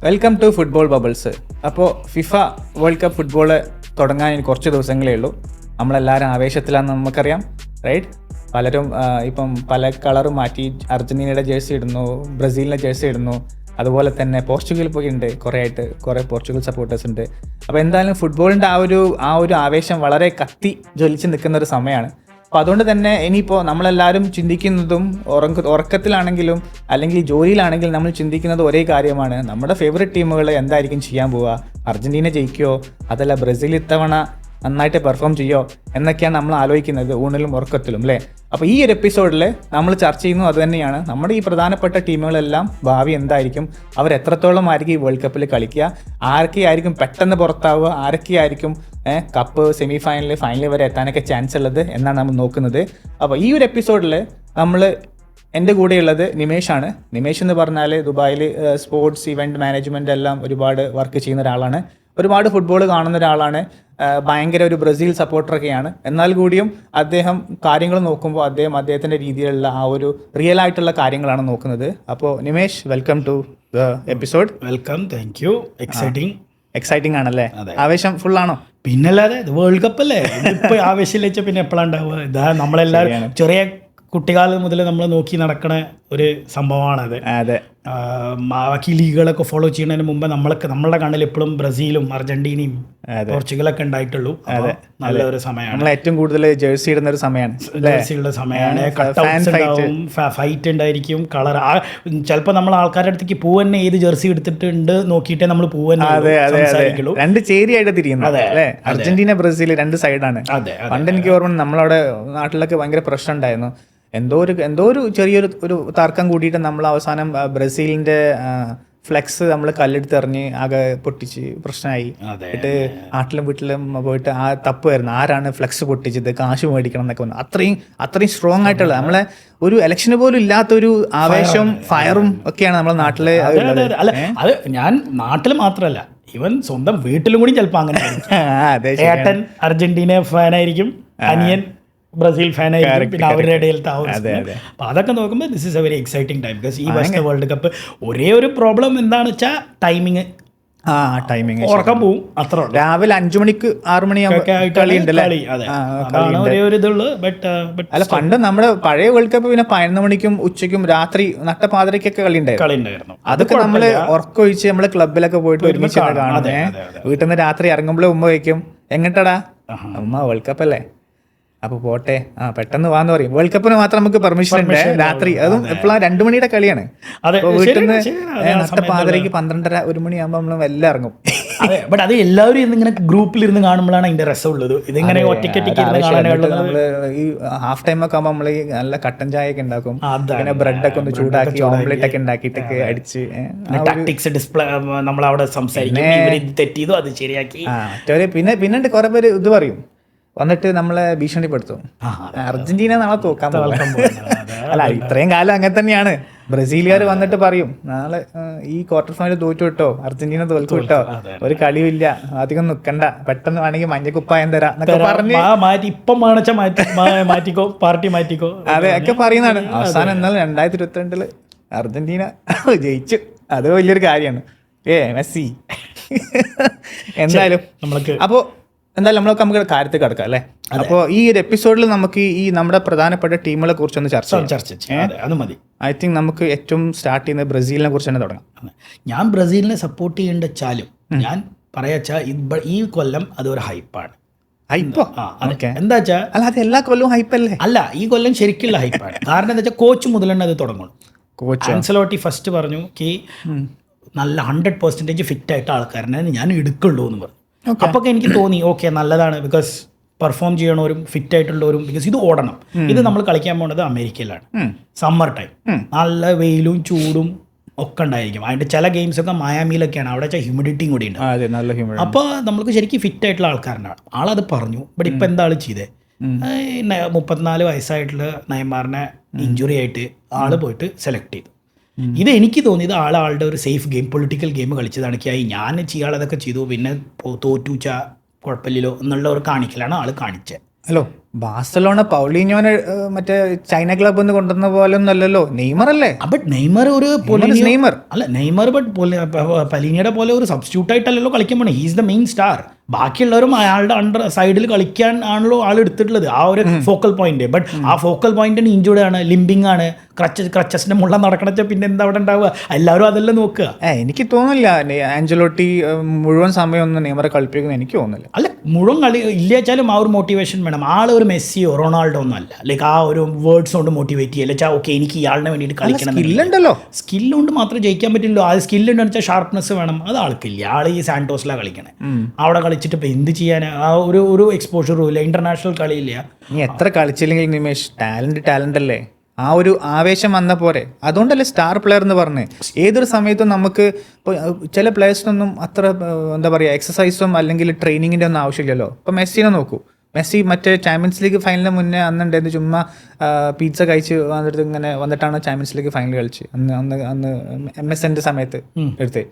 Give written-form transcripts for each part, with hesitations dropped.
Welcome to football bubbles. അപ്പോൾ FIFA World Cup football തുടങ്ങാൻ ഇനി കുറച്ച് ദിവസങ്ങളേ ഉള്ളൂ. നമ്മളെല്ലാവരും ആവേശത്തിലാണെന്ന് നമുക്കറിയാം, റൈറ്റ്? പലരും ഇപ്പം പല കളറും മാറ്റി അർജൻറ്റീനയുടെ ജേഴ്സി ഇടുന്നു, ബ്രസീലിൻ്റെ ജേഴ്സി ഇടുന്നു, അതുപോലെ തന്നെ പോർച്ചുഗൽ പോയി ഉണ്ട്, കുറേ പോർച്ചുഗൽ സപ്പോർട്ടേഴ്സ് ഉണ്ട്. അപ്പോൾ എന്തായാലും ഫുട്ബോളിൻ്റെ ആ ഒരു ആവേശം വളരെ കത്തി ജ്വലിച്ച് നിൽക്കുന്ന ഒരു സമയമാണ്. അപ്പോൾ അതുകൊണ്ട് തന്നെ ഇനിയിപ്പോൾ നമ്മളെല്ലാവരും ചിന്തിക്കുന്നതും ഉറക്കത്തിലാണെങ്കിലും അല്ലെങ്കിൽ ജോലിയിലാണെങ്കിലും നമ്മൾ ചിന്തിക്കുന്നത് ഒരേ കാര്യമാണ്: നമ്മുടെ ഫേവറേറ്റ് ടീമുകൾ എന്തായിരിക്കും ചെയ്യാൻ പോവുക? അർജൻറ്റീന ജയിക്കുമോ, അതല്ല ബ്രസീൽ ഇത്തവണ നന്നായിട്ട് പെർഫോം ചെയ്യുമോ എന്നൊക്കെയാണ് നമ്മൾ ആലോചിക്കുന്നത് ഊണിലും ഉറക്കത്തിലും, അല്ലേ? അപ്പോൾ ഈ ഒരു എപ്പിസോഡിൽ നമ്മൾ ചർച്ച ചെയ്യുന്നത് അത് തന്നെയാണ്. നമ്മുടെ ഈ പ്രധാനപ്പെട്ട ടീമുകളെല്ലാം ഭാവി എന്തായിരിക്കും, അവർ എത്രത്തോളം ആയിരിക്കും ഈ വേൾഡ് കപ്പിൽ കളിക്കുക, ആരൊക്കെയായിരിക്കും പെട്ടെന്ന് പുറത്താവുക, ആരൊക്കെയായിരിക്കും കപ്പ് സെമി ഫൈനൽ വരെ എത്താനൊക്കെ ചാൻസ് ഉള്ളത് എന്നാണ് നമ്മൾ നോക്കുന്നത്. അപ്പോൾ ഈ ഒരു എപ്പിസോഡിൽ എൻ്റെ കൂടെയുള്ളത് നിമേഷാണ്. നിമേഷ് എന്ന് പറഞ്ഞാൽ ദുബായിൽ സ്പോർട്സ് ഇവൻറ്റ് മാനേജ്മെൻ്റ് എല്ലാം ഒരുപാട് വർക്ക് ചെയ്യുന്ന ഒരാളാണ്, ഒരുപാട് ഫുട്ബോൾ കാണുന്ന ഒരാളാണ്, ഭയങ്കര ഒരു ബ്രസീൽ സപ്പോർട്ടറൊക്കെയാണ്. എന്നാൽ കൂടിയും അദ്ദേഹം കാര്യങ്ങൾ നോക്കുമ്പോൾ അദ്ദേഹത്തിൻ്റെ രീതിയിലുള്ള ആ ഒരു റിയൽ ആയിട്ടുള്ള കാര്യങ്ങളാണ് നോക്കുന്നത്. അപ്പോൾ Nimesh, welcome to the episode. Welcome, thank you. Exciting ആണല്ലേ? ആവേശം ഫുള്ളാണോ? പിന്നല്ലാതെ, ഇത് വേൾഡ് കപ്പ് അല്ലേ, ഇപ്പൊ ആവേശം വെച്ചാൽ പിന്നെ എപ്പോഴാണ് ഉണ്ടാവുക? ഇതാ നമ്മളെല്ലാവരും ചെറിയ കുട്ടിക്കാലം മുതൽ നമ്മൾ നോക്കി നടക്കണ ഒരു സംഭവമാണത്. അതെ, ബാക്കി ലീഗുകളൊക്കെ ഫോളോ ചെയ്യുന്നതിന് മുമ്പ് നമ്മളുടെ കണ്ണിൽ എപ്പോഴും ബ്രസീലും അർജന്റീനയും പോർച്ചുഗലൊക്കെ ഉണ്ടായിട്ടുള്ളൂ. നല്ലൊരു സമയമാണ്, നമ്മൾ ഏറ്റവും കൂടുതൽ ജേഴ്സി ഇടുന്ന ഒരു സമയമാണ്, ജേഴ്സിയുടെ സമയമാണ്. ഫൈറ്റ് ഉണ്ടായിരിക്കും, കളർ. ചിലപ്പോൾ നമ്മൾ ആൾക്കാരുടെ അടുത്തേക്ക് പൂവന്നെ ഏത് ജേഴ്സി എടുത്തിട്ടുണ്ട് നോക്കിയിട്ടേ നമ്മൾ പൂവന്നെ സംസാരിക്കുള്ളൂ. രണ്ട് ചേരിയായിട്ട് തിരിയുന്നത് അല്ലേ? അർജന്റീന ബ്രസീൽ രണ്ട് സൈഡാണ്. പണ്ട് എനിക്ക് ഓർമ്മ, നമ്മളവിടെ നാട്ടിലൊക്കെ ഭയങ്കര പ്രശ്നം ഉണ്ടായിരുന്നു. എന്തോ ഒരു ചെറിയൊരു തർക്കം കൂടിയിട്ട് നമ്മൾ അവസാനം ബ്രസീലിന്റെ ഫ്ലെക്സ് നമ്മൾ കല്ലെടുത്ത് എറിഞ്ഞ് ആകെ പൊട്ടിച്ച് പ്രശ്നമായി. എന്നിട്ട് നാട്ടിലും വീട്ടിലും പോയിട്ട് ആ തപ്പുമായിരുന്നു, ആരാണ് ഫ്ലെക്സ് പൊട്ടിച്ചത്, കാശ് മേടിക്കണം എന്നൊക്കെ പറഞ്ഞു. അത്രയും സ്ട്രോങ് ആയിട്ടുള്ള, നമ്മളെ ഒരു ഇലക്ഷന് പോലും ഇല്ലാത്തൊരു ആവേശം, ഫയറും ഒക്കെയാണ് നമ്മളെ നാട്ടില്. അല്ല, അത് ഞാൻ നാട്ടിൽ മാത്രമല്ല, ഇവൻ സ്വന്തം വീട്ടിലും കൂടി ചിലപ്പോൾ അങ്ങനെ. ഏട്ടൻ അർജന്റീന ഫാനായിരിക്കും, അനിയൻ ബ്രസീൽ ഫാനായിരിക്കും, പിന്നെ അവരുടെ ഇടയിലത്തെ അപ്പോൾ അതൊക്കെ നോക്കുമ്പോൾ this is A very exciting time. Because ഈ വർഷത്തെ വേൾഡ് കപ്പ് ഒരേ ഒരു പ്രോബ്ലം എന്താണെന്ന് വെച്ചാൽ ടൈമിങ്. ഉറക്കം പോവും, അത്ര രാവിലെ 5 മണിക്ക് 6 മണിയാകുമ്പോൾ കളി ഉണ്ടല്ലേ? ഒരേ ഒരു ഇതുള്ളൂ. അല്ല, പണ്ട് നമ്മുടെ പഴയ വേൾഡ് കപ്പ് പിന്നെ 11 മണിക്കും ഉച്ചയ്ക്കും രാത്രി നട്ടപ്പാതിരക്കൊക്കെ കളി ഉണ്ടായിരുന്നു. അതൊക്കെ നമ്മള് ഉറക്കൊഴിച്ച് നമ്മള് ക്ലബിലൊക്കെ പോയിട്ട് ഒരുമിച്ച് കാണുന്നേ. വീട്ടിൽ നിന്ന് രാത്രി ഇറങ്ങുമ്പോഴേ ഉമ്മ വയ്ക്കും, എങ്ങട്ടാടാ? ഉമ്മ വേൾഡ് കപ്പ് അല്ലേ, അപ്പൊ പോട്ടെ, പെട്ടെന്ന് വാന്ന് പറയും. വേൾഡ് കപ്പിന് മാത്രം നമുക്ക് പെർമിഷൻ ഉണ്ട് രാത്രി, അതും എപ്പോഴാ 2 മണിയുടെ കളിയാണ്. വീട്ടിൽ നിന്ന് നട്ടപ്പാതിരയ്ക്ക് 12:30 1 മണിയാകുമ്പോൾ നമ്മൾ എല്ലാം ഇറങ്ങും. അതെ, ബട്ട് അത് എല്ലാവരും ഇങ്ങനെ ഗ്രൂപ്പിലിരുന്ന് കാണുമ്പോഴാണ് അതിന്റെ രസമുള്ളത്. ഇതിങ്ങനെ ഒറ്റയ്ക്കൊറ്റയ്ക്ക് നമ്മള് ഈ ഹാഫ് ടൈം ഒക്കെ ആകുമ്പോൾ നമ്മള് നല്ല കട്ടൻ ചായ ഒക്കെ ഉണ്ടാക്കും, പിന്നെ ബ്രെഡ് ഒക്കെ ഒന്ന് ചൂടാക്കി ഓംലെറ്റ് ഒക്കെ ഉണ്ടാക്കിയിട്ടൊക്കെ അടിച്ച് ടാക്ടിക്സ് ഡിസ്പ്ലേ നമ്മളവിടെ സംസാരിക്കും, തെറ്റിയതോ അത് ശരിയാക്കി. പിന്നെ കുറെ പേര് ഇത് പറയും, വന്നിട്ട് നമ്മളെ ഭീഷണിപ്പെടുത്തും, അർജന്റീന നാളെ തോക്കാൻ അല്ല, ഇത്രയും കാലം അങ്ങനെ തന്നെയാണ്. ബ്രസീലുകാർ വന്നിട്ട് പറയും, നാളെ ഈ ക്വാർട്ടർ ഫൈനൽ തോറ്റു വിട്ടോ, അർജന്റീന തോൽക്കു വിട്ടോ, ഒരു കളിയില്ല, അധികം നിൽക്കണ്ട, പെട്ടെന്ന് വേണമെങ്കിൽ മഞ്ഞക്കുപ്പായം തരാം എന്നൊക്കെ പറഞ്ഞ് മാറ്റിക്കോ, പാർട്ടി മാറ്റിക്കോ, അതെ ഒക്കെ പറയുന്നതാണ്. അവസാനം എന്നാൽ 2022 അർജന്റീന ജയിച്ചു. അത് വലിയൊരു കാര്യമാണ്. മെസ്സി എന്തായാലും നമ്മൾക്ക്. അപ്പോൾ എന്തായാലും നമുക്ക് കാര്യത്തിൽ കിടക്കാം അല്ലേ? അപ്പോൾ ഈ ഒരു എപ്പിസോഡിൽ നമുക്ക് ഈ നമ്മുടെ പ്രധാനപ്പെട്ട ടീമുകളെ കുറിച്ചൊന്ന് ചർച്ച ചെയ്യാം. അത് മതി. ഐ തിങ്ക് നമുക്ക് ഏറ്റവും സ്റ്റാർട്ട് ചെയ്യുന്നത് ബ്രസീലിനെ കുറിച്ച് തന്നെ തുടങ്ങാം. ഞാൻ ബ്രസീലിനെ സപ്പോർട്ട് ചെയ്യേണ്ട വെച്ചാലും ഞാൻ പറയാച്ചാ ഈ കൊല്ലം അതൊരു ഹൈപ്പാണ്. എന്താ വെച്ചാൽ അല്ല, അത് എല്ലാ കൊല്ലവും ഹൈപ്പല്ലേ? അല്ല, ഈ കൊല്ലം ശരിക്കുള്ള ഹൈപ്പാണ്. കാരണം എന്താ വെച്ചാൽ കോച്ച് മുതൽ തന്നെ അത് തുടങ്ങണം. ആൻസലോട്ടി ഫസ്റ്റ് പറഞ്ഞു നല്ല 100% ഫിറ്റ് ആയിട്ട് ആൾക്കാരനെ ഞാൻ എടുക്കുള്ളൂ എന്ന് പറഞ്ഞു. അപ്പോൾ എനിക്ക് തോന്നി ഓക്കെ, നല്ലതാണ്. ബിക്കോസ് പെർഫോം ചെയ്യണവരും ഫിറ്റ് ആയിട്ടുള്ളവരും, ബിക്കോസ് ഇത് ഓടണം. ഇത് നമ്മൾ കളിക്കാൻ പോകുന്നത് അമേരിക്കയിലാണ്, സമ്മർ ടൈം, നല്ല വെയിലും ചൂടും ഒക്കെ ഉണ്ടായിരിക്കും. അതിൻ്റെ ചില ഗെയിംസ് ഒക്കെ മയാമിയിലൊക്കെയാണ്, അവിടെ ഹ്യൂമിഡിറ്റിയും കൂടി ഉണ്ട്. അപ്പോൾ നമ്മൾക്ക് ശരിക്കും ഫിറ്റ് ആയിട്ടുള്ള ആൾക്കാരനാണ്. ആളത് പറഞ്ഞു. ബട്ട് ഇപ്പം എന്താ ആൾ ചെയ്തേ? 34 വയസ്സായിട്ടുള്ള നെയ്മറിനെ ഇഞ്ചുറി ആയിട്ട് ആള് പോയിട്ട് സെലക്ട് ചെയ്തു. ഇത് എനിക്ക് തോന്നിയത് ആളുടെ ഒരു സേഫ് ഗെയിം, പൊളിറ്റിക്കൽ ഗെയിം കളിച്ചതാണ്. ഞാൻ ചെയ്യാളതൊക്കെ ചെയ്തു, പിന്നെ തോറ്റുച്ച കുഴപ്പമില്ലല്ലോ എന്നുള്ള ഒരു കാണിക്കലാണ് ആൾ കാണിച്ചത്. ഹലോ, ബാഴ്സലോണ പൗളീഞ്ഞോനെ മറ്റേ ചൈന ക്ലബ് എന്ന് കൊണ്ടുവന്ന പോലെ ഒന്നും അല്ലല്ലോ, നെയ്മർ അല്ലേ? ബട്ട് നെയ്മർ ഒരു നെയ്മർ അല്ല, നെയ്മർ ബട്ട് പലീനിയുടെ പോലെ ഒരു സബ്സ്റ്റിറ്റ്യൂട്ട് ആയിട്ടല്ലോ കളിക്കാൻ പോണേ. He's the main star. ബാക്കിയുള്ളവരും അയാളുടെ അണ്ടർ സൈഡിൽ കളിക്കാൻ ആണല്ലോ ആൾ എടുത്തിട്ടുള്ളത്, ആ ഒരു ഫോക്കൽ പോയിന്റ്. ബട്ട് ആ ഫോക്കൽ പോയിന്റിന് ഇഞ്ചുർഡ് ആണ്, ലിംബിങ് ആണ്, ക്രച്ചസിന്റെ മുള്ള നടക്കണച്ച പിന്നെ എന്താ അവിടെ ഉണ്ടാവുക? എല്ലാവരും അതെല്ലാം നോക്കുക. എനിക്ക് തോന്നുന്നില്ല ആഞ്ചലോട്ടി മുഴുവൻ സമയം ഒന്നും നെയ്മറെ കളിപ്പിക്കുന്നത് എനിക്ക് തോന്നുന്നില്ല. അല്ല, മുഴുവൻ കളി ഇല്ലാച്ചാലും ആ ഒരു മോട്ടിവേഷൻ വേണം. ആൾ ഒരു മെസ്സിയോ റൊണാൾഡോ ഒന്നും അല്ല, ലൈക്ക് ആ ഒരു വേർഡ്സ് കൊണ്ട് മോട്ടിവേറ്റ് ചെയ്യല്ല. വെച്ചാൽ ഓക്കെ എനിക്ക് ഇയാളിനെ വേണ്ടിയിട്ട് കളിക്കണം, സ്കില്ലുണ്ടല്ലോ. സ്കില്ലുകൊണ്ട് മാത്രം ജയിക്കാൻ പറ്റില്ലല്ലോ. ആ സ്കില്ലുണ്ടെന്ന് വെച്ചാൽ ഷാർപ്നെസ് വേണം, അത് ആൾക്കില്ല. ആൾ ഈ സാന്റോസിലാണ് കളിക്കണേ, അവിടെ കളിച്ചിട്ട് ഇപ്പം എന്ത് ചെയ്യാൻ? ആ ഒരു എക്സ്പോഷറും ഇല്ല, ഇന്റർനാഷണൽ കളിയില്ല. നീ എത്ര കളിച്ചില്ലെങ്കിൽ നിമേഷ്, ടാലന്റ് അല്ലേ? ആ ഒരു ആവേശം വന്ന പോരെ, അതുകൊണ്ടല്ലേ സ്റ്റാർ പ്ലെയർ എന്ന് പറഞ്ഞ്. ഏതൊരു സമയത്തും നമുക്ക് ഇപ്പോൾ ചില പ്ലേയേഴ്സിനൊന്നും അത്ര എന്താ പറയുക എക്സസൈസും അല്ലെങ്കിൽ ട്രെയിനിങ്ങിൻ്റെ ഒന്നും ആവശ്യമില്ലല്ലോ. ഇപ്പോൾ മെസ്സിനെ നോക്കൂ, മെസ്സി മറ്റേ ചാമ്പ്യൻസ് ലീഗ് ഫൈനലിന് മുന്നേ അന്നുണ്ടായിരുന്നു ചുമ്മാ പിസ്സ കഴിച്ച് വന്നിട്ട് ഇങ്ങനെ വന്നിട്ടാണ് ചാമ്പ്യൻസ് ലീഗ് ഫൈനൽ കളിച്ച് അന്ന് MSN സമയത്ത് എടുത്ത്.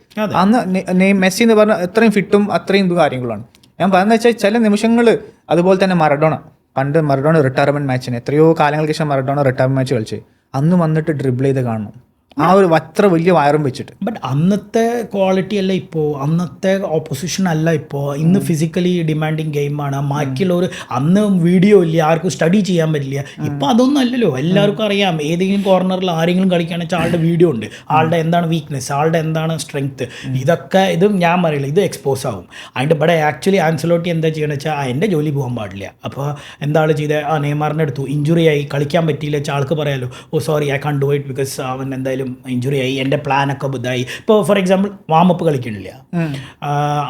അന്ന് മെസ്സി എന്ന് പറഞ്ഞാൽ എത്രയും ഫിറ്റും അത്രയും ഇത് കാര്യങ്ങളാണ്. ഞാൻ പറയുന്നത് വെച്ചാൽ ചില നിമിഷങ്ങൾ അതുപോലെ തന്നെ പണ്ട് മറഡോണ റിട്ടയർമെൻറ്റ് മാച്ചിന് എത്രയോ കാലങ്ങൾക്ക് ശേഷം മറഡോണ റിട്ടയർമെൻറ്റ് മാച്ച് കളിച്ച് അന്ന് വന്നിട്ട് ഡ്രിബിൾ ചെയ്ത് കാണണം, ആ ഒരു അത്ര വലിയ വയറും വെച്ചിട്ട്. ബട്ട് അന്നത്തെ ക്വാളിറ്റി അല്ല ഇപ്പോൾ, അന്നത്തെ ഓപ്പോസിഷൻ അല്ല ഇപ്പോൾ. ഇന്ന് ഫിസിക്കലി ഡിമാൻഡിങ് ഗെയിമാണ്. ബാക്കിയുള്ളവർ അന്ന് വീഡിയോ ഇല്ല, ആർക്കും സ്റ്റഡി ചെയ്യാൻ പറ്റില്ല. ഇപ്പം അതൊന്നും അല്ലല്ലോ, എല്ലാവർക്കും അറിയാം. ഏതെങ്കിലും കോർണറിൽ ആരെങ്കിലും കളിക്കുകയാണെന്ന് വെച്ചാൽ ആളുടെ വീഡിയോ ഉണ്ട്, ആളുടെ എന്താണ് വീക്ക്നെസ്, ആളുടെ എന്താണ് സ്ട്രെങ്ത്, ഇത് ഞാൻ പറയില്ല, ഇത് എക്സ്പോസ് ആവും. അതിൻ്റെ ഇവിടെ ആക്ച്വലി ആൻസലോട്ടി എന്താ ചെയ്യണമെന്ന് വെച്ചാൽ എൻ്റെ ജോലി പോകാൻ പാടില്ല. അപ്പോൾ എന്താണ് ചെയ്തത്? നെയ്മറിനെ എടുത്തു, ഇഞ്ചുറി ആയി, കളിക്കാൻ പറ്റിയില്ല വെച്ചാൽ ആൾക്ക് പറയാമല്ലോ, oh sorry I can't do it because അവൻ എന്തായാലും ഇഞ്ചുറി ആയി, എൻ്റെ പ്ലാനൊക്കെ ഇതായി. ഇപ്പോൾ ഫോർ എക്സാമ്പിൾ വാമപ്പ് കളിക്കണില്ല,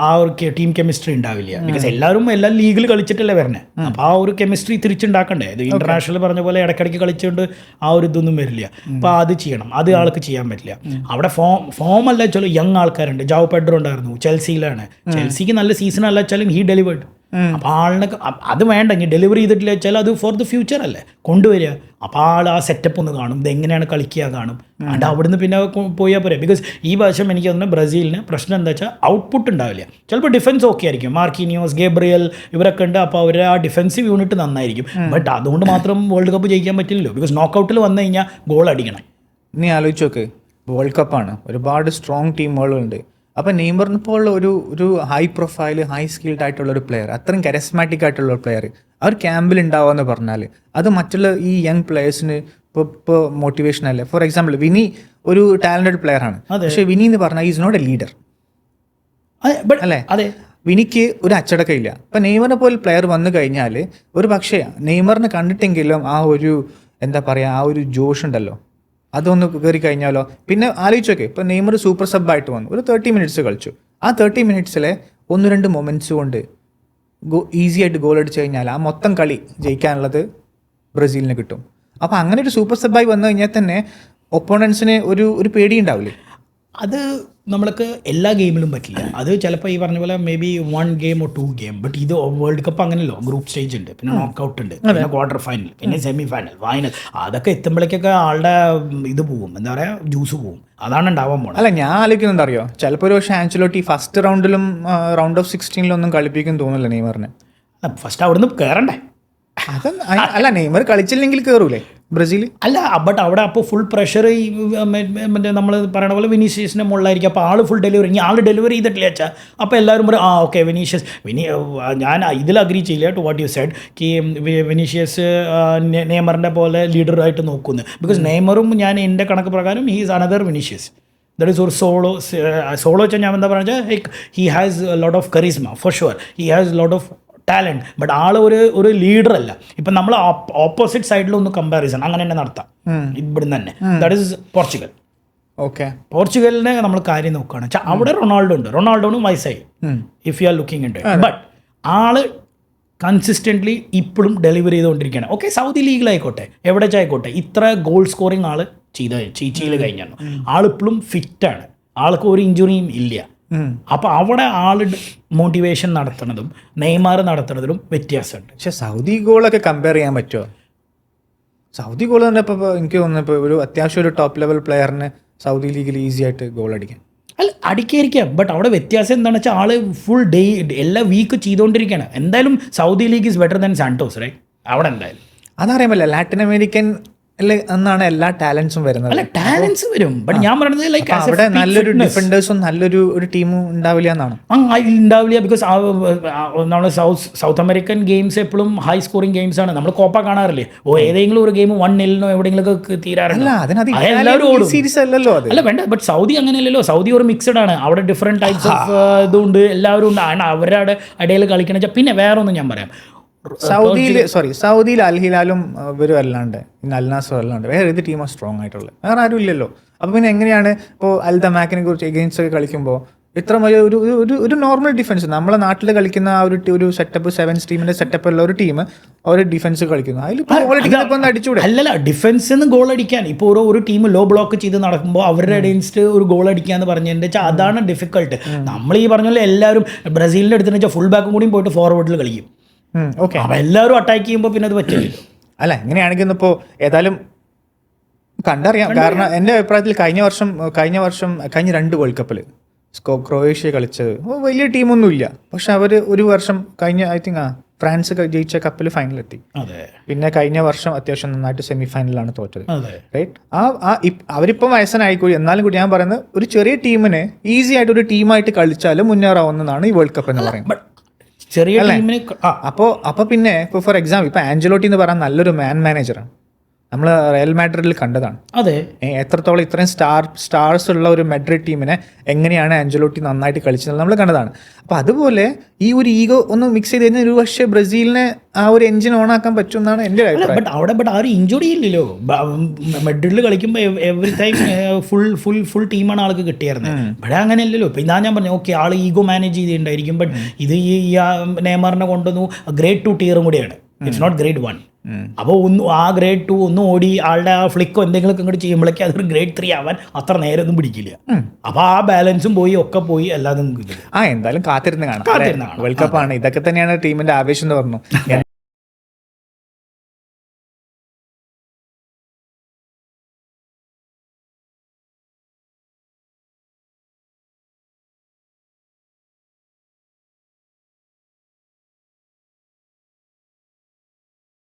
ആ ഒരു ടീം കെമിസ്ട്രി ഉണ്ടാവില്ല. ബിക്കോസ് എല്ലാവരും എല്ലാ ലീഗിൽ കളിച്ചിട്ടല്ലേ വരണേ. അപ്പോൾ ആ ഒരു കെമിസ്ട്രി തിരിച്ചുണ്ടാക്കണ്ടേ? ഇത് ഇന്റർനാഷണൽ പറഞ്ഞ പോലെ ഇടയ്ക്കിടയ്ക്ക് കളിച്ചുകൊണ്ട് ആ ഒരു ഇതൊന്നും വരില്ല. അപ്പോൾ അത് ചെയ്യണം, അത് ആൾക്ക് ചെയ്യാൻ പറ്റില്ല. അവിടെ ഫോം അല്ല വെച്ചാൽ യങ് ആൾക്കാരുണ്ട്. ജാവോ പെഡ്രോ ഉണ്ടായിരുന്നു, ചെൽസിയിലാണ്. ചെൽസിക്ക് നല്ല സീസൺ അല്ല വെച്ചാലും ഹീ ഡെലിവേർഡ്. അപ്പോൾ ആളിനെ അത് വേണ്ട, ഇനി ഡെലിവറി ചെയ്തിട്ടില്ല വെച്ചാൽ അത് ഫോർ ദ ഫ്യൂച്ചർ അല്ലേ കൊണ്ടുവരിക. അപ്പോൾ ആൾ ആ സെറ്റപ്പ് ഒന്ന് കാണും, ഇത് എങ്ങനെയാണ് കളിക്കുക കാണും. അത് അവിടുന്ന് പിന്നെ പോയാൽ പോരെ. ബിക്കോസ് ഈ വർഷം എനിക്ക് തോന്നുന്നു ബ്രസീലിന് പ്രശ്നം എന്താ വെച്ചാൽ ഔട്ട്പുട്ട് ഉണ്ടാവില്ല. ചിലപ്പോൾ ഡിഫൻസ് ഓക്കെ ആയിരിക്കും, മാർക്കിനിയോസ്, ഗേബ്രിയൽ ഇവരൊക്കെ ഉണ്ട്. അപ്പോൾ അവർ ആ ഡിഫൻസീവ് യൂണിറ്റ് നന്നായിരിക്കും. ബട്ട് അതുകൊണ്ട് മാത്രം വേൾഡ് കപ്പ് ജയിക്കാൻ പറ്റില്ലല്ലോ. ബിക്കോസ് നോക്കൗട്ടിൽ വന്നു കഴിഞ്ഞാൽ ഗോൾ അടിക്കണം. നീ ആലോചിച്ച് നോക്ക്, വേൾഡ് കപ്പാണ്, ഒരുപാട് സ്ട്രോങ് ടീമുകളുണ്ട്. അപ്പോൾ നെയ്മറിനെ പോലുള്ള ഒരു ഹൈ പ്രൊഫൈൽ ഹൈ സ്കിൽഡ് ആയിട്ടുള്ള ഒരു പ്ലെയർ, അത്രയും കരസ്മാറ്റിക് ആയിട്ടുള്ള ഒരു പ്ലെയർ അവർ ക്യാമ്പിൽ ഉണ്ടാവുക എന്ന് പറഞ്ഞാൽ അത് മറ്റുള്ള ഈ യങ് പ്ലെയേഴ്സിന് ഇപ്പോൾ മോട്ടിവേഷൻ അല്ലേ. ഫോർ എക്സാമ്പിൾ വിനി ഒരു ടാലൻറ്റഡ് പ്ലെയർ ആണ്, പക്ഷേ വിനി എന്ന് പറഞ്ഞാൽ ഈസ് നോട്ട് എ ലീഡർ അല്ലേ. അതെ, വിനിക്ക് ഒരു അച്ചടക്കമില്ല. ഇപ്പം നെയ്മറിനെ പോലെ പ്ലെയർ വന്നു കഴിഞ്ഞാൽ ഒരു പക്ഷേ നെയ്മറിനെ കണ്ടിട്ടെങ്കിലും ആ ഒരു എന്താ പറയുക ആ ഒരു ജോഷ് ഉണ്ടല്ലോ അതൊന്ന് കയറി കഴിഞ്ഞാലോ. പിന്നെ ആലോചിച്ചോക്കെ, ഇപ്പോൾ നെയ്മർ സൂപ്പർ സബ്ബായിട്ട് വന്നു, ഒരു 30 മിനിറ്റ്സ് കളിച്ചു. ആ 30 മിനിറ്റ്സിലെ 1-2 മൊമെൻറ്റ്സ് കൊണ്ട് ഈസി ആയിട്ട് ഗോൾ അടിച്ചു കഴിഞ്ഞാൽ ആ മൊത്തം കളി ജയിക്കാനുള്ളത് ബ്രസീലിന് കിട്ടും. അപ്പോൾ അങ്ങനെ ഒരു സൂപ്പർ സബ്ബായി വന്നു കഴിഞ്ഞാൽ തന്നെ ഒപ്പോണൻസിന് ഒരു പേടി ഉണ്ടാവില്ലേ. അത് നമ്മൾക്ക് എല്ലാ ഗെയിമിലും പറ്റില്ല. അത് ചിലപ്പോൾ ഈ പറഞ്ഞ പോലെ may be 1 game or 2 game. But ഇത് വേൾഡ് കപ്പ് അങ്ങനെയല്ലോ, ഗ്രൂപ്പ് സ്റ്റേജ് ഉണ്ട്, പിന്നെ നോക്കൗട്ട് ഉണ്ട്, പിന്നെ ക്വാർട്ടർ ഫൈനൽ, പിന്നെ സെമി ഫൈനൽ, ഫൈനൽ. അതൊക്കെ എത്തുമ്പോഴേക്കൊക്കെ ആളുടെ ഇത് പോവും, എന്താ പറയുക, ജ്യൂസ് പോവും. അതാണ് ഉണ്ടാവാൻ പോകുന്നത്. അല്ല, ഞാൻ ആലോചിക്കുന്നുണ്ട് അറിയോ, ചിലപ്പോൾ ഒരു പക്ഷേ ആൻസലോട്ടി ഫസ്റ്റ് റൗണ്ടിലും റൗണ്ട് ഓഫ് 16 കളിപ്പിക്കും തോന്നില്ല നെയ്മറിനെ. ഫസ്റ്റ് അവിടുന്ന് കയറണ്ടേ? അല്ല, നെയ്മർ കളിച്ചില്ലെങ്കിൽ കയറൂലേ ബ്രസീൽ? അല്ല, ബട്ട് അവിടെ അപ്പോൾ ഫുൾ പ്രഷർ ഈ മറ്റേ നമ്മൾ പറയണ പോലെ വിനീഷ്യസിൻ്റെ മുകളിലായിരിക്കും. അപ്പോൾ ആൾ ഫുൾ ഡെലിവറി, ഇനി ആൾ ഡെലിവറി ചെയ്തിട്ടില്ല വെച്ചാൽ അപ്പോൾ എല്ലാവരും പറയും ഓക്കെ വിനീഷ്യസ് ഞാൻ ഇതിൽ അഗ്രി ചെയ്യില്ല ടു വാട്ട് യു സെഡ് കി വിനീഷ്യസ് നെയ്മറിൻ്റെ പോലെ ലീഡറായിട്ട് നോക്കുന്നു. ബിക്കോസ് നെയ്മറും ഞാൻ എൻ്റെ കണക്ക് പ്രകാരം he is another Vinicius. That is ഒരു സോളോ വെച്ചാൽ ഞാൻ എന്താ പറയുക, he has lot of charisma for sure, he has lot of talent. But ആൾ ഒരു ലീഡർ അല്ല. ഇപ്പം നമ്മൾ ഓപ്പോസിറ്റ് സൈഡിലൊന്ന് കമ്പാരിസൺ അങ്ങനെ തന്നെ നടത്താം ഇവിടുന്ന് തന്നെ. That is Portugal. ഓക്കെ, പോർച്ചുഗലിനെ നമ്മൾ കാര്യം നോക്കുകയാണ് വെച്ചാൽ അവിടെ റൊണാൾഡോ ഉണ്ട്, റൊണാൾഡോനും വയസ്സായി if you are looking into. But ആള് കൺസിസ്റ്റൻ്റ്ലി ഇപ്പോഴും ഡെലിവറി ചെയ്തുകൊണ്ടിരിക്കുകയാണ്. ഓക്കെ, സൗദി ലീഗിലായിക്കോട്ടെ എവിടെ വെച്ചായിക്കോട്ടെ, ഇത്ര ഗോൾ സ്കോറിങ് ആൾ ചെയ്ത് കഴിഞ്ഞാൽ ആളിപ്പോഴും ഫിറ്റാണ്, ആൾക്ക് ഒരു ഇഞ്ചുറിയും ഇല്ല. അപ്പോൾ അവിടെ ആൾ മോട്ടിവേഷൻ നടത്തുന്നതും നെയ്മർ നടത്തുന്നതിലും വ്യത്യാസമുണ്ട്. പക്ഷെ സൗദി ഗോളൊക്കെ കമ്പയർ ചെയ്യാൻ പറ്റുമോ? സൗദി ഗോൾ തന്നെ ഇപ്പോൾ എനിക്ക് തോന്നുന്നു ഇപ്പോൾ ഒരു അത്യാവശ്യം ഒരു ടോപ്പ് ലെവൽ പ്ലെയറിന് സൗദി ലീഗിൽ ഈസി ആയിട്ട് ഗോൾ അടിക്കാൻ അല്ല അടിക്കായിരിക്കാം. ബട്ട് അവിടെ വ്യത്യാസം എന്താണെന്ന് വെച്ചാൽ ആൾ ഫുൾ ഡേ എല്ലാ വീക്ക് ചെയ്തുകൊണ്ടിരിക്കുകയാണ്. എന്തായാലും Saudi league is better than Santos right. അവിടെ എന്തായാലും. അതറിയാൻ പറ്റില്ല, ലാറ്റിൻ അമേരിക്കൻ എന്നാണ് എല്ലാ ടാലൻസും വരുന്നത്. അല്ല ടാലൻസ് വരും, ബട്ട് ഞാൻ പറയുന്നത് ലൈക്ക് അവിടെ നല്ലൊരു ഡിഫൻഡേഴ്സും നല്ലൊരു ടീമും ഉണ്ടാവില്ല എന്നാണ്. ഉണ്ടാവില്ല, ബിക്കോസ് നമ്മൾ സൗത്ത് അമേരിക്കൻ ഗെയിംസ് എപ്പോഴും ഹൈ സ്കോറിംഗ് ഗെയിംസ് ആണ്. നമ്മൾ കോപ്പ കാണാറില്ലേ, ഏതെങ്കിലും ഒരു ഗെയിം 1-0 എവിടെയെങ്കിലൊക്കെ തീരാറുണ്ട്. സീരീസ് അല്ലല്ലോ അത്. അല്ല വേണ്ട, ബട്ട് സൗദി അങ്ങനെയല്ലല്ലോ. സൗദി ഒരു മിക്സഡ് ആണ്, അവിടെ ഡിഫറെന്റ് ടൈപ്സ് ഓഫ് ഇതുണ്ട്, എല്ലാവരും ഉണ്ട്. അവരുടെ ഇടയിൽ കളിക്കണ. പിന്നെ വേറെ ഒന്നും ഞാൻ പറയാം, സൗദിയിൽ അൽ ഹിലാലും ഇവരും അല്ലാണ്ട് പിന്നെ അൽ നാസറും അല്ലാണ്ട് വേറെ ഏത് ടീമാണ് സ്ട്രോങ് ആയിട്ടുള്ളത്? വേറെ ആരും ഇല്ലല്ലോ. അപ്പോൾ പിന്നെ എങ്ങനെയാണ് ഇപ്പോൾ അൽ ദമാക്കിനെ കുറിച്ച് എഗെയിൻസ്റ്റ് ഒക്കെ കളിക്കുമ്പോൾ ഇത്ര വലിയ ഒരു നോർമൽ ഡിഫൻസ്, നമ്മളെ നാട്ടിൽ കളിക്കുന്ന ആ ഒരു സെറ്റപ്പ് 7 ടീമിന്റെ സെറ്റപ്പ് ഉള്ള ഒരു ടീം ഒരു ഡിഫൻസ് കളിക്കുന്നു, അതിൽ അടിച്ചുകൂടെ? അല്ലല്ല, ഡിഫൻസിന്ന് ഗോൾ അടിക്കാൻ ഇപ്പോൾ ഒരു ടീം ലോ ബ്ലോക്ക് ചെയ്ത് നടക്കുമ്പോൾ അവരുടെ അഗെയിൻസ്റ്റ് ഒരു ഗോൾ അടിക്കാന്ന് പറഞ്ഞതിന്റെ വെച്ചാൽ അതാണ് ഡിഫിക്കൾട്ട്. നമ്മൾ ഈ പറഞ്ഞ പോലെ എല്ലാവരും ബ്രസീലിന്റെ അടുത്ത് വെച്ചാൽ ഫുൾ ബാക്കും കൂടിയും പോയിട്ട് ഫോർവേഡിൽ കളിക്കും. ഓക്കെ, അപ്പം എല്ലാവരും അറ്റാക്ക് ചെയ്യുമ്പോൾ പിന്നെ അത് പറ്റില്ല. അല്ല എങ്ങനെയാണെങ്കിൽ ഇപ്പോൾ ഏതായാലും കണ്ടറിയാം. കാരണം എൻ്റെ അഭിപ്രായത്തിൽ കഴിഞ്ഞ 2 വേൾഡ് കപ്പിൽ ക്രൊയേഷ്യ കളിച്ചത് വലിയ ടീമൊന്നുമില്ല, പക്ഷെ അവർ ഒരു വർഷം കഴിഞ്ഞ ഐ തിങ്ക് ഫ്രാൻസ് ജയിച്ച കപ്പിൽ ഫൈനലെത്തി. പിന്നെ കഴിഞ്ഞ വർഷം അത്യാവശ്യം നന്നായിട്ട് സെമി ഫൈനലാണ് തോറ്റത്. റൈറ്റ്, അവരിപ്പം വയസ്സനായിക്കൂടി, എന്നാലും കൂടി ഞാൻ പറയുന്നത് ഒരു ചെറിയ ടീമിനെ ഈസി ആയിട്ട് ഒരു ടീമായിട്ട് കളിച്ചാലും മുന്നേറാവുന്നതാണ് ഈ വേൾഡ് കപ്പ് എന്ന് പറയുന്നത്. ചെറിയ ടീമിന് അപ്പോൾ പിന്നെ ഇപ്പോൾ ഫോർ എക്സാമ്പിൾ ഇപ്പോൾ ആഞ്ചലോട്ടി എന്ന് പറയാൻ നല്ലൊരു മാനേജറാണ്, നമ്മൾ റയൽ മാഡ്രിഡിൽ കണ്ടതാണ്. അതെ, എത്രത്തോളം ഇത്രയും സ്റ്റാർസ് ഉള്ള ഒരു മാഡ്രിഡ് ടീമിനെ എങ്ങനെയാണ് ആഞ്ചലോട്ടി നന്നായിട്ട് കളിച്ചത് നമ്മൾ കണ്ടതാണ്. അപ്പോൾ അതുപോലെ ഈ ഒരു ഈഗോ ഒന്ന് മിക്സ് ചെയ്ത് കഴിഞ്ഞാൽ ഒരു പക്ഷേ ബ്രസീലിനെ ആ ഒരു എഞ്ചിൻ ഓൺ ആക്കാൻ പറ്റും എന്നാണ് എൻ്റെ അഭിപ്രായം. ബട്ട് ആരും ഇഞ്ചുറി ഇല്ലല്ലോ. മാഡ്രിഡിൽ കളിക്കുമ്പോൾ എവറി ടൈം ഫുൾ ടീമാണ് ആൾക്ക് കിട്ടിയായിരുന്നത്. ഇവിടെ അങ്ങനെയല്ലല്ലോ. ഇപ്പം ഇതാ ഞാൻ പറഞ്ഞു, ഓക്കെ ആൾ ഈഗോ മാനേജ് ചെയ്തിട്ടുണ്ടായിരിക്കും, ബട്ട് ഇത് ഈ നെയ്മറിനെ കൊണ്ടുവന്നു ഗ്രേഡ് 2 ടീറും കൂടിയാണ്, ഇറ്റ്സ് നോട്ട് ഗ്രേഡ് 1. അപ്പോൾ ആ ഗ്രേഡ് 2 ഒന്നും ഓടി ആളുടെ ആ ഫ്ലിക്കോ എന്തെങ്കിലുമൊക്കെ ഇങ്ങോട്ട് ചെയ്യുമ്പോഴേക്കും അതൊരു ഗ്രേഡ് 3 ആവാൻ അത്ര നേരം ഒന്നും പിടിക്കില്ല. അപ്പോൾ ആ ബാലൻസും പോയി ഒക്കെ പോയി അല്ലാതെ എന്തായാലും കാത്തിരുന്ന് കാണാം. വേൾഡ് കപ്പാണ്, ഇതൊക്കെ തന്നെയാണ് ടീമിന്റെ ആവേശം എന്ന് പറഞ്ഞു.